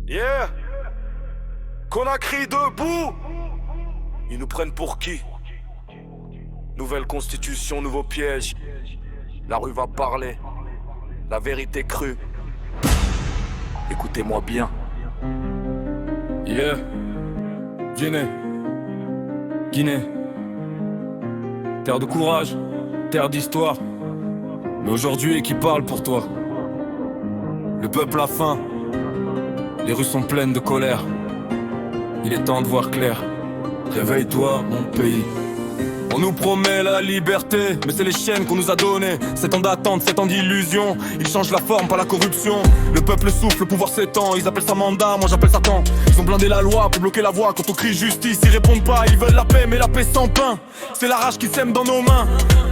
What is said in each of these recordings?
Yeah. Conakry debout. Ils nous prennent pour qui? Nouvelle constitution, nouveau piège. La rue va parler. La vérité crue. Écoutez-moi bien. Yeah. Guinée. Terre de courage, terre d'histoire. Mais aujourd'hui, qui parle pour toi? Le peuple a faim. Les rues sont pleines de colère. Il est temps de voir clair. Réveille-toi, mon pays. On nous promet la liberté, mais c'est les chaînes qu'on nous a données. 7 ans d'attente, 7 ans d'illusion. Ils changent la forme, pas la corruption. Le peuple souffle, le pouvoir s'étend. Ils appellent ça mandat, moi j'appelle ça temps. Ils ont blindé la loi pour bloquer la voie. Quand on crie justice, ils répondent pas. Ils veulent la paix, mais la paix sans pain. C'est la rage qui sème dans nos mains.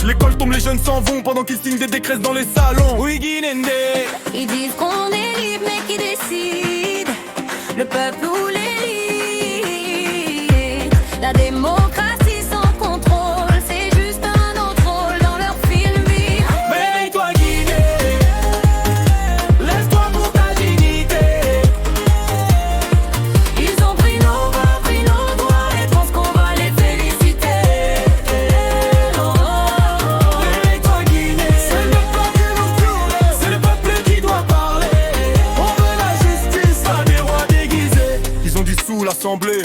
L'école tombe, les jeunes s'en vont pendant qu'ils signent des décrets dans les salons. Oui, Guinéndé. Ils disent qu'on est libre, mais qui décide? Le peuple ou l'élite? La démocratie sans contrôle, c'est juste un autre rôle dans leur film vide. Réveille-toi, Guinée. Lève-toi pour ta dignité. Ils ont pris nos voix, pris nos droits, et pensent qu'on va les féliciter. Réveille-toi, Guinée. C'est le peuple qui nous prie. C'est le peuple qui doit parler. On veut la justice, pas des rois déguisés. Ils ont dissous l'Assemblée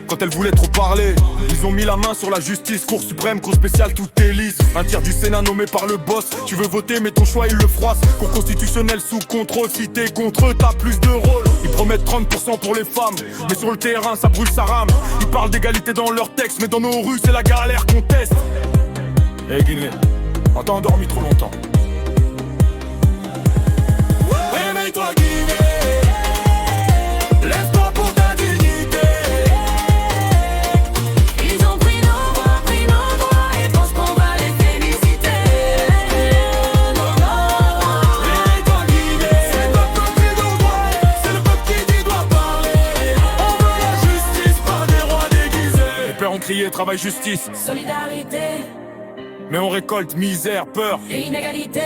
quand elle voulait trop parler. Ils ont mis la main sur la justice, Cour suprême, Cour spéciale, tout est lisse. Un tiers du Sénat nommé par le boss. Tu veux voter mais ton choix il le froisse. Cour constitutionnelle sous contrôle, si t'es contre eux t'as plus de rôle. Ils promettent 30% pour les femmes, mais sur le terrain ça brûle, ça rame. Ils parlent d'égalité dans leurs textes, mais dans nos rues c'est la galère qu'on teste. Hey Guinée, on t'a endormi trop longtemps. Réveille-toi Guinée. Lève-toi pour ta dignité. Ils ont pris nos voix, pris nos droits, et pensent qu'on va les féliciter. Réveille-toi Guinée. C'est le peuple qui nous doit. C'est le peuple qui doit parler. On veut la justice, pas des rois déguisés. Les pères ont crié travail justice, Solidarité mais on récolte misère, peur. et inégalité.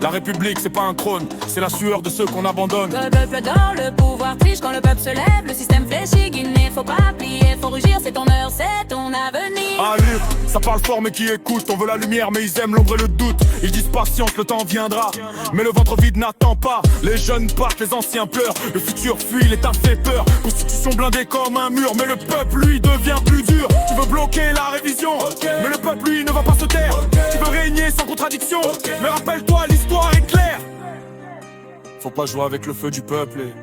La République c'est pas un trône, c'est la sueur de ceux qu'on abandonne. Le peuple dort, le pouvoir triche quand le peuple se lève. Le système fléchit, Guinée, faut pas plier, faut rugir, c'est ton heure, c'est ton avenir. Allure, ça parle fort mais qui écoute. On veut la lumière mais ils aiment l'ombre et le doute. Ils disent patience, le temps viendra. Mais le ventre vide n'attend pas. Les jeunes partent, les anciens pleurent. Le futur fuit, l'État fait peur. Constitution blindée comme un mur. Mais le peuple lui devient plus dur. Tu veux bloquer la révision, mais le peuple lui ne va pas se taire. Tu veux régner sans contradiction, mais rappelle-toi l'histoire est claire. Faut pas jouer avec le feu du peuple et